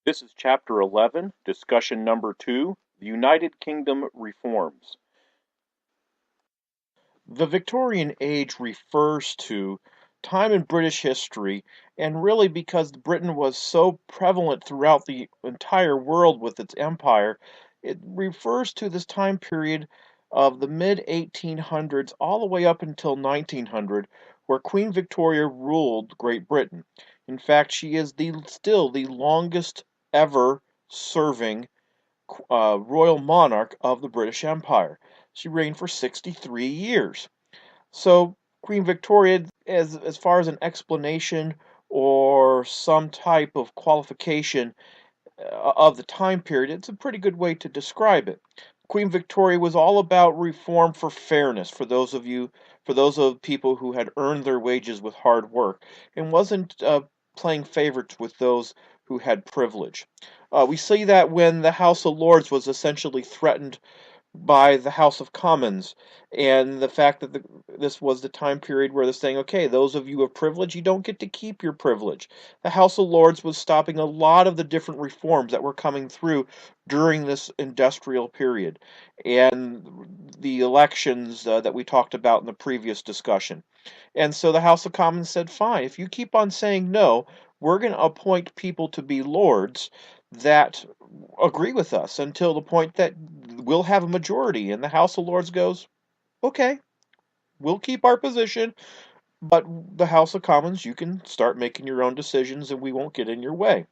This is Chapter 11, Discussion Number 2, The United Kingdom Reforms. The Victorian Age refers to time in British history, and really because Britain was so prevalent throughout the entire world with its empire, it refers to this time period of the mid 1800s all the way up until 1900, where Queen Victoria ruled Great Britain. In fact, she is still the longest ever serving royal monarch of the British Empire. She reigned for 63 years. So Queen Victoria, as far as an explanation or some type of qualification of the time period, it's a pretty good way to describe it. Queen Victoria was all about reform for fairness for those of people who had earned their wages with hard work, and wasn't playing favorites with those who had privilege. We see that when the House of Lords was essentially threatened by the House of Commons, and the fact that this was the time period where they're saying, okay, those of you of privilege, you don't get to keep your privilege. The House of Lords was stopping a lot of the different reforms that were coming through during this industrial period, and the elections that we talked about in the previous discussion. And so the House of Commons said, fine, if you keep on saying no, we're going to appoint people to be lords that agree with us until the point that we'll have a majority. And the House of Lords goes, okay, we'll keep our position, but the House of Commons, you can start making your own decisions and we won't get in your way.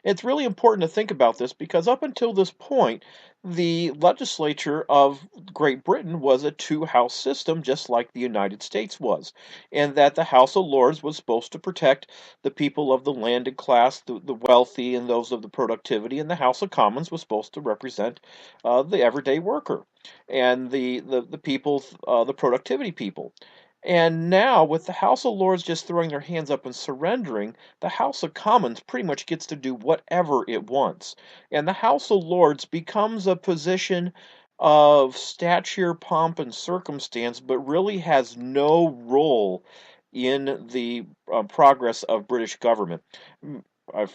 It's really important to think about this because up until this point, the legislature of Great Britain was a two-house system, just like the United States was, and that the House of Lords was supposed to protect the people of the landed class, the wealthy, and those of the productivity, and the House of Commons was supposed to represent the everyday worker and the people, the productivity people. And now, with the House of Lords just throwing their hands up and surrendering, the House of Commons pretty much gets to do whatever it wants. And the House of Lords becomes a position of stature, pomp, and circumstance, but really has no role in the progress of British government.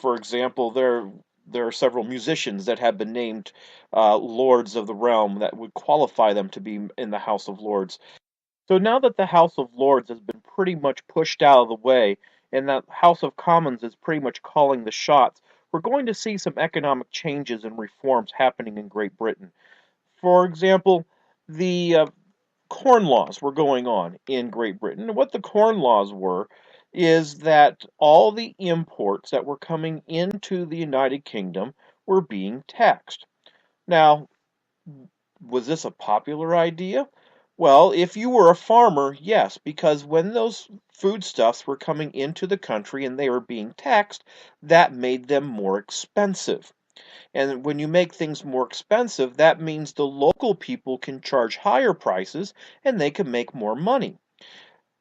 For example, there are several musicians that have been named Lords of the Realm that would qualify them to be in the House of Lords. So now that the House of Lords has been pretty much pushed out of the way, and that House of Commons is pretty much calling the shots, we're going to see some economic changes and reforms happening in Great Britain. For example, the Corn Laws were going on in Great Britain. And what the Corn Laws were is that all the imports that were coming into the United Kingdom were being taxed. Now, was this a popular idea? Well, if you were a farmer, yes, because when those foodstuffs were coming into the country and they were being taxed, that made them more expensive. And when you make things more expensive, that means the local people can charge higher prices and they can make more money.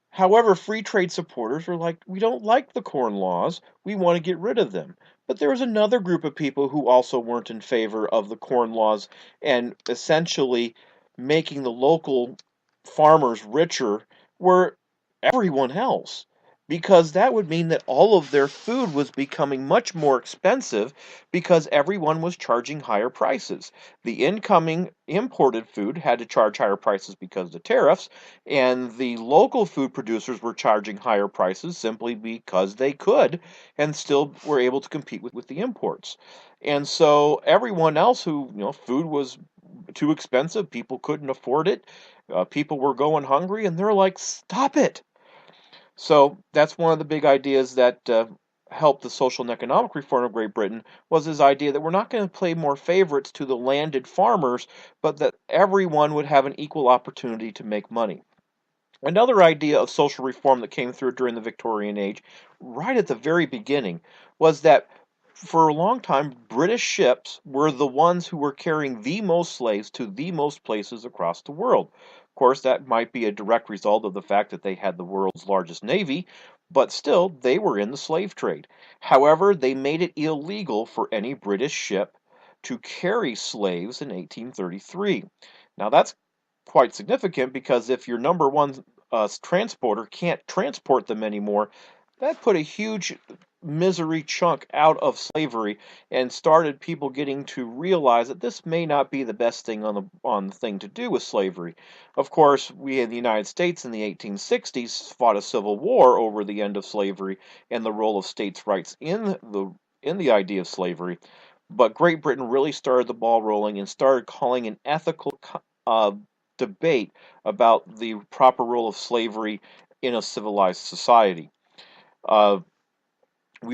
However, free trade supporters were like, we don't like the Corn Laws, we want to get rid of them. But there was another group of people who also weren't in favor of the Corn Laws and essentially making the local farmers richer were everyone else. Because that would mean that all of their food was becoming much more expensive because everyone was charging higher prices. The incoming imported food had to charge higher prices because of the tariffs, and the local food producers were charging higher prices simply because they could and still were able to compete with the imports. And so everyone else who, food was too expensive, people couldn't afford it, people were going hungry, and they're like, stop it. So that's one of the big ideas that helped the social and economic reform of Great Britain was this idea that we're not going to play more favorites to the landed farmers, but that everyone would have an equal opportunity to make money. Another idea of social reform that came through during the Victorian age, right at the very beginning, was that for a long time, British ships were the ones who were carrying the most slaves to the most places across the world. Of course, that might be a direct result of the fact that they had the world's largest navy, but still, they were in the slave trade. However, they made it illegal for any British ship to carry slaves in 1833. Now, that's quite significant because if your number one transporter can't transport them anymore, that put a huge misery chunk out of slavery and started people getting to realize that this may not be the best thing on the thing to do with slavery. Of course, we in the United States in the 1860s fought a civil war over the end of slavery and the role of states' rights in the idea of slavery. But Great Britain really started the ball rolling and started calling an ethical debate about the proper role of slavery in a civilized society. Uh, Great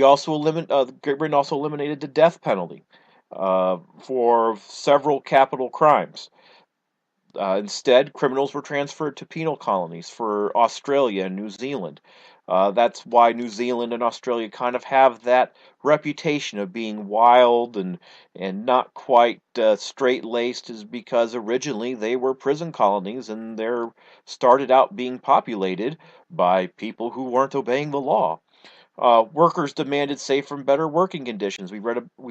Britain also eliminated the death penalty for several capital crimes. Instead, criminals were transferred to penal colonies for Australia and New Zealand. That's why New Zealand and Australia kind of have that reputation of being wild and not quite straight-laced, is because originally they were prison colonies and they're started out being populated by people who weren't obeying the law. Workers demanded safer and better working conditions. We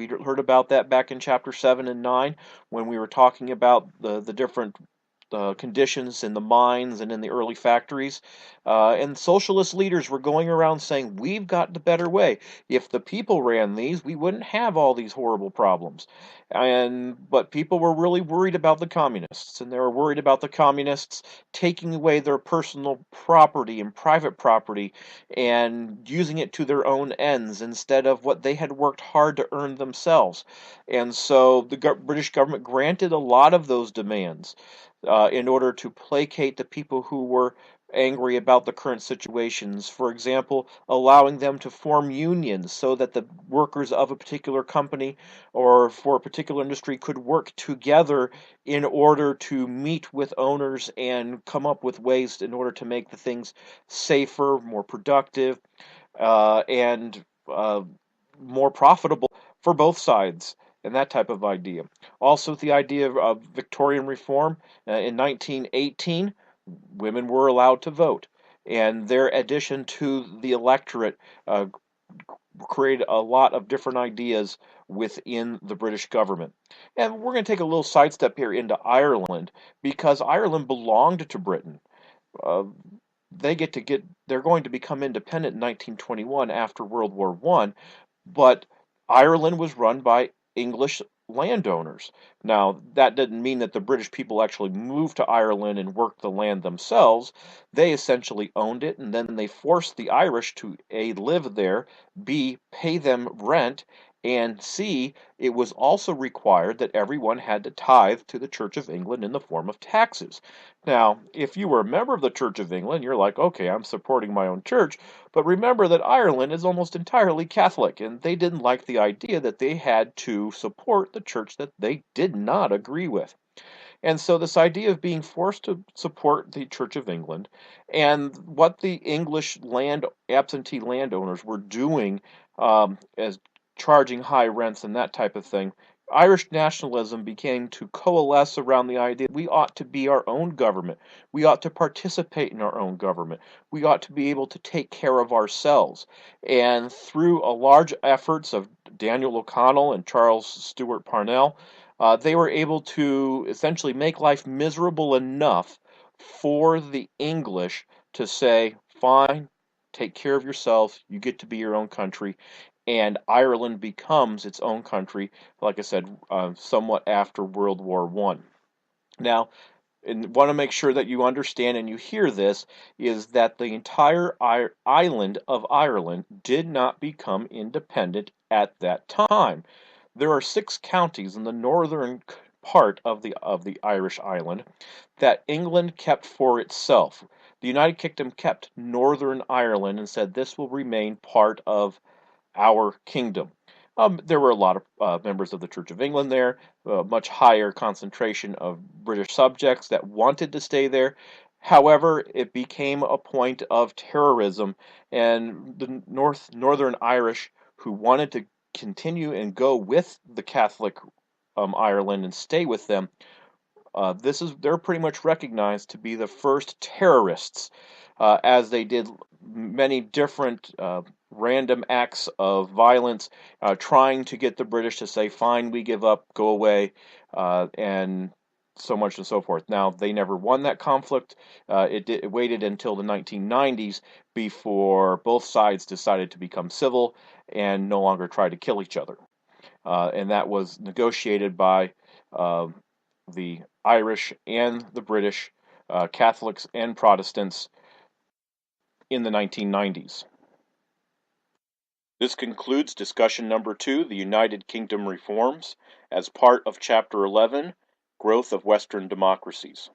heard about that back in chapter 7 and 9 when we were talking about the different conditions in the mines and in the early factories. And socialist leaders were going around saying, we've got the better way. If the people ran these, we wouldn't have all these horrible problems. But people were really worried about the communists, and they were worried about the communists taking away their personal property and private property and using it to their own ends instead of what they had worked hard to earn themselves. And so the British government granted a lot of those demands in order to placate the people who were angry about the current situations. For example, allowing them to form unions so that the workers of a particular company or for a particular industry could work together in order to meet with owners and come up with ways in order to make the things safer, more productive, and more profitable for both sides, and that type of idea. Also, the idea of Victorian reform in 1918, women were allowed to vote, and their addition to the electorate created a lot of different ideas within the British government. And we're going to take a little sidestep here into Ireland because Ireland belonged to Britain. Uh, they're going to become independent in 1921 after World War One, but Ireland was run by English landowners. Now, that didn't mean that the British people actually moved to Ireland and worked the land themselves. They essentially owned it, and then they forced the Irish to A, live there, B, pay them rent, and C, it was also required that everyone had to tithe to the Church of England in the form of taxes. Now, if you were a member of the Church of England, you're like, okay, I'm supporting my own church, but remember that Ireland is almost entirely Catholic, and they didn't like the idea that they had to support the church that they did not agree with. And so, this idea of being forced to support the Church of England and what the English absentee landowners were doing as charging high rents and that type of thing, Irish nationalism began to coalesce around the idea we ought to be our own government. We ought to participate in our own government. We ought to be able to take care of ourselves. And through a large efforts of Daniel O'Connell and Charles Stewart Parnell, they were able to essentially make life miserable enough for the English to say, fine, take care of yourself, you get to be your own country, and Ireland becomes its own country, like I said, somewhat after World War One. Now, and want to make sure that you understand and you hear this, is that the entire island of Ireland did not become independent at that time. There are 6 counties in the northern part of the Irish island that England kept for itself. The United Kingdom kept Northern Ireland and said this will remain part of our kingdom. There were a lot of members of the Church of England there, a much higher concentration of British subjects that wanted to stay there. However, it became a point of terrorism, and the Northern Irish who wanted to continue and go with the Catholic Ireland and stay with them, they're pretty much recognized to be the first terrorists, as they did many different random acts of violence, trying to get the British to say, "Fine, we give up, go away," and so much and so forth. Now, they never won that conflict. It waited until the 1990s before both sides decided to become civil, and no longer try to kill each other. And that was negotiated by uh, the Irish and the British, Catholics and Protestants, in the 1990s. This concludes discussion number 2, the United Kingdom reforms, as part of Chapter 11, Growth of Western Democracies.